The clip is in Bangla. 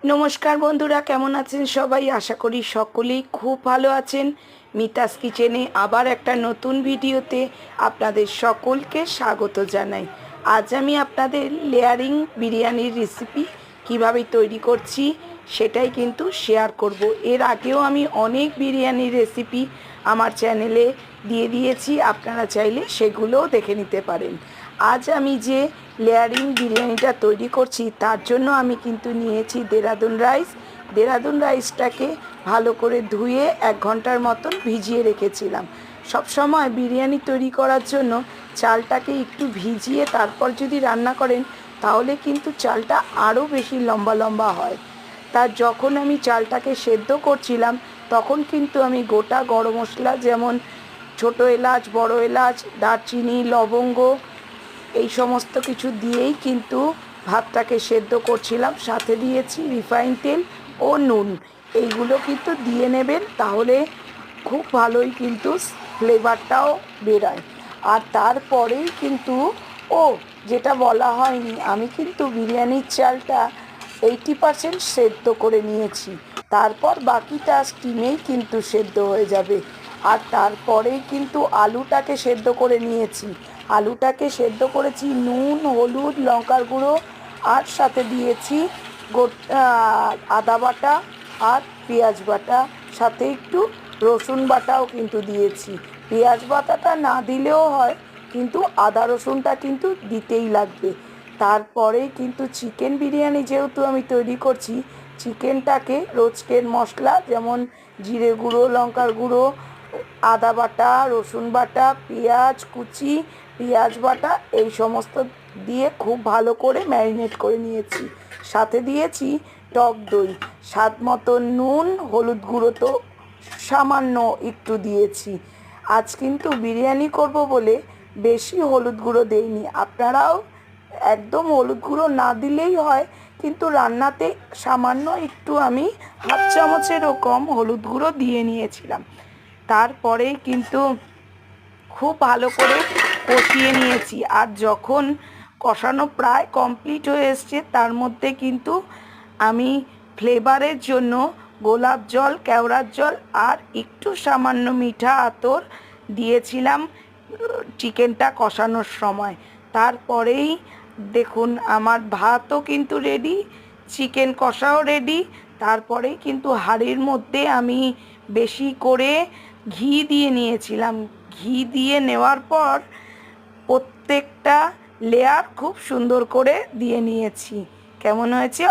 নমস্কার বন্ধুরা, কেমন আছেন সবাই? আশা করি সকলেই খুব ভালো আছেন। মিতাস কিচেনে আবার একটা নতুন ভিডিওতে আপনাদের সকলকে স্বাগত জানাই। আজ আমি আপনাদের লেয়ারিং বিরিয়ানির রেসিপি কিভাবে তৈরি করছি সেটাই কিন্তু শেয়ার করব। এর আগেও আমি অনেক বিরিয়ানির রেসিপি আমার চ্যানেলে দিয়ে দিয়েছি, আপনারা চাইলে সেগুলোও দেখে নিতে পারেন। আজ আমি যে লেয়ারিং বিরিয়ানিটা তৈরি করছি তার জন্য আমি কিন্তু নিয়েছি দেরাদুন রাইস। দেরাদুন রাইসটাকে ভালো করে ধুয়ে 1 ঘন্টার মতন ভিজিয়ে রেখেছিলাম। সব সময় বিরিয়ানি তৈরি করার জন্য চালটাকে একটু ভিজিয়ে তারপর যদি রান্না করেন তাহলে কিন্তু চালটা আরও বেশি লম্বা লম্বা হয়। তার যখন আমি চালটাকে সেদ্ধ করছিলাম তখন কিন্তু আমি গোটা গরম মশলা যেমন ছোটো এলাচ, বড় এলাচ, দারচিনি, লবঙ্গ এই সমস্ত কিছু দিয়েই কিন্তু ভাতটাকে সেদ্ধ করছিলাম। সাথে দিয়েছি রিফাইন তেল ও নুন। এইগুলো কিন্তু দিয়ে নেবেন, তাহলে খুব ভালোই কিন্তু ফ্লেভারটাও বেরোয়। আর তারপরেই কিন্তু যেটা বলা হয়নি, আমি কিন্তু বিরিয়ানির চালটা 80% সেদ্ধ করে নিয়েছি। তারপর বাকিটা স্টিমেই কিন্তু সেদ্ধ হয়ে যাবে। আর তারপরেই কিন্তু আলুটাকে সেদ্ধ করে নিয়েছি। আলুটাকে সেদ্ধ করেছি নুন, হলুদ, লঙ্কার গুঁড়ো, আর সাথে দিয়েছি আদা বাটা আর পেঁয়াজ বাটা, সাথে একটু রসুন বাটাও কিন্তু দিয়েছি। পেঁয়াজ বাটাটা না দিলেও হয়, কিন্তু আদা রসুনটা কিন্তু দিতেই লাগবে। তারপরে কিন্তু চিকেন বিরিয়ানি যেহেতু আমি তৈরি করছি, চিকেনটাকে রোস্টেড মশলা যেমন জিরে গুঁড়ো, লঙ্কার গুঁড়ো, আদা বাটা, রসুন বাটা, পেঁয়াজ কুচি, পেঁয়াজ বাটা এই সমস্ত দিয়ে খুব ভালো করে ম্যারিনেট করে নিয়েছি। সাথে দিয়েছি টক দই, স্বাদ মতো নুন, হলুদ গুঁড়ো তো সামান্য একটু দিয়েছি। আজ কিন্তু বিরিয়ানি করব বলে বেশি হলুদ গুঁড়ো দেইনি। আপনারাও একদম হলুদ গুঁড়ো না দিলেই হয়, কিন্তু রান্নাতে সামান্য একটু আমি হাফ চামচেরও কম হলুদ গুঁড়ো দিয়ে নিয়েছিলাম। তারপরেই কিন্তু খুব ভালো করে কষিয়ে নিয়েছি। আর যখন কষানো প্রায় কমপ্লিট হয়ে এসছে তার মধ্যে কিন্তু আমি ফ্লেভারের জন্য গোলাপ জল, কেওড়ার জল আর একটু সামান্য মিঠা আতর দিয়েছিলাম চিকেনটা কষানোর সময়। তারপরেই দেখুন আমার ভাতও কিন্তু রেডি, চিকেন কষাও রেডি। তারপরেই কিন্তু হাঁড়ির মধ্যে আমি বেশি করে ঘি দিয়ে নিয়েছিলাম। ঘি দিয়ে নেওয়ার পর প্রত্যেকটা লেয়ার খুব সুন্দর করে দিয়ে নিয়েছি। কেমন হয়েছে